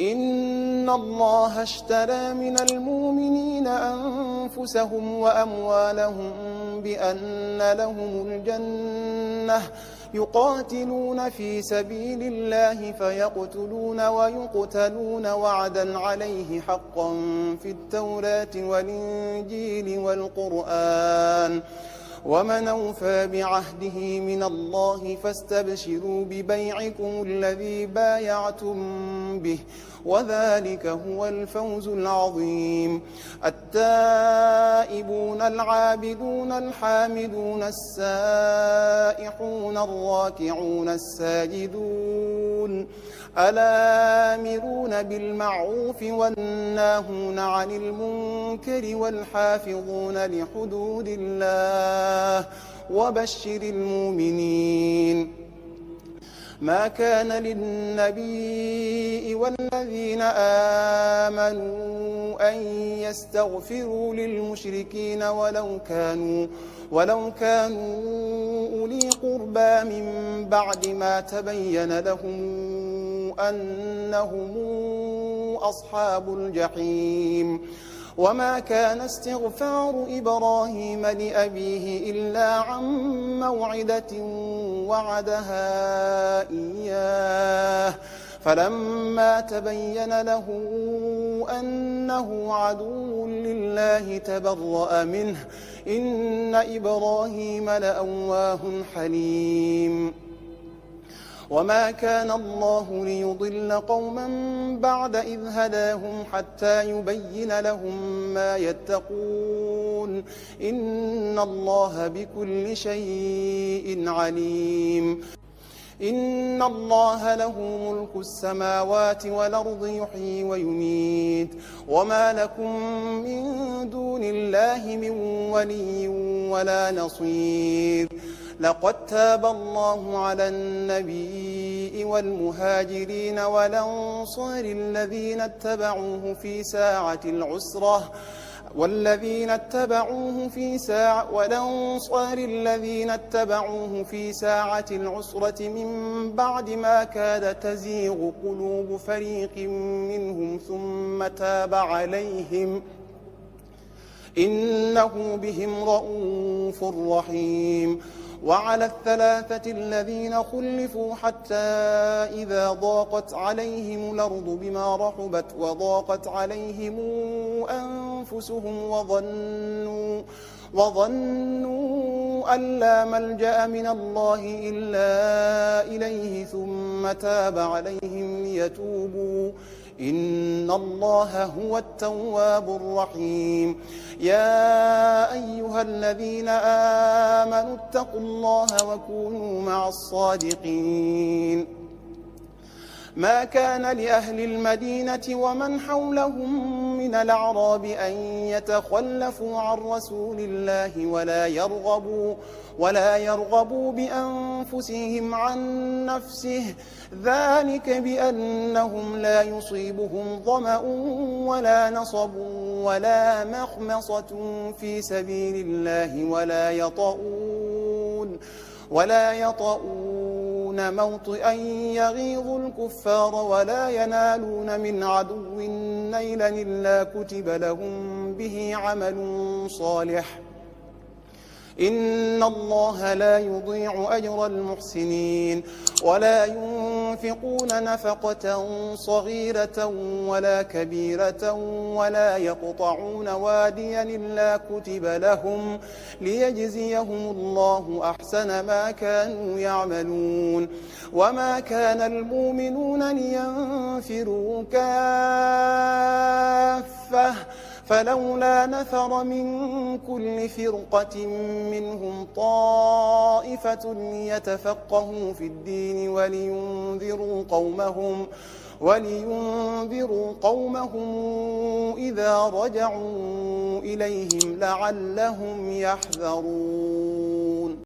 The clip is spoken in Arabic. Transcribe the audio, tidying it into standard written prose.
إن الله اشترى من المؤمنين أنفسهم وأموالهم بأن لهم الجنة يقاتلون في سبيل الله فيقتلون ويقتلون وعدا عليه حقا في التوراة والإنجيل والقرآن ومن أوفى بعهده من الله فاستبشروا ببيعكم الذي بايعتم به وذلك هو الفوز العظيم. التائبون العابدون الحامدون السائحون الراكعون الساجدون الآمرون بالمعروف والناهون عن المنكر والحافظون لحدود الله وبشر المؤمنين. ما كان للنبي والذين آمنوا أن يستغفروا للمشركين ولو كانوا أولي قربى من بعد ما تبين لهم أنهم أصحاب الجحيم. وما كان استغفار إبراهيم لأبيه إلا عن موعدة وعدها إياه فلما تبين له أنه عدو لله تبرأ منه إن إبراهيم لأواه حليم. وما كان الله ليضل قوما بعد إذ هداهم حتى يبين لهم ما يتقون إن الله بكل شيء عليم. إن الله له ملك السماوات والأرض يحيي ويميت وما لكم من دون الله من ولي ولا نصير. لقد تاب الله على النبي والمهاجرين والأنصار الذين اتبعوه في ساعة العسرة من بعد ما كاد تزيغ قلوب فريق منهم ثم تاب عليهم إنه بهم رءوف رحيم. وعلى الثلاثة الذين خلفوا حتى إذا ضاقت عليهم الأرض بما رحبت وضاقت عليهم أنفسهم وظنوا أن لا ملجأ من الله إلا إليه ثم تاب عليهم ليتوبوا إن الله هو التواب الرحيم. يا أيها الذين آمنوا اتقوا الله وكونوا مع الصادقين. ما كان لأهل المدينة ومن حولهم من الأعراب أن يتخلفوا عن رسول الله ولا يرغبوا بأنفسهم عن نفسه ذلك بأنهم لا يصيبهم ظمأ ولا نصب ولا مخمصة في سبيل الله ولا يطؤون موطئا يغيظ الكفار ولا ينالون من عدو نيلا إلا كتب لهم به عمل صالح إن الله لا يضيع أجر المحسنين. ولا ينفقون نفقة صغيرة ولا كبيرة ولا يقطعون واديا إلا كتب لهم ليجزيهم الله أحسن ما كانوا يعملون. وما كان المؤمنون لينفروا كافة فلولا نفر من كل فرقة منهم طائفة ليتفقهوا في الدين ولينذروا قومهم إذا رجعوا إليهم لعلهم يحذرون.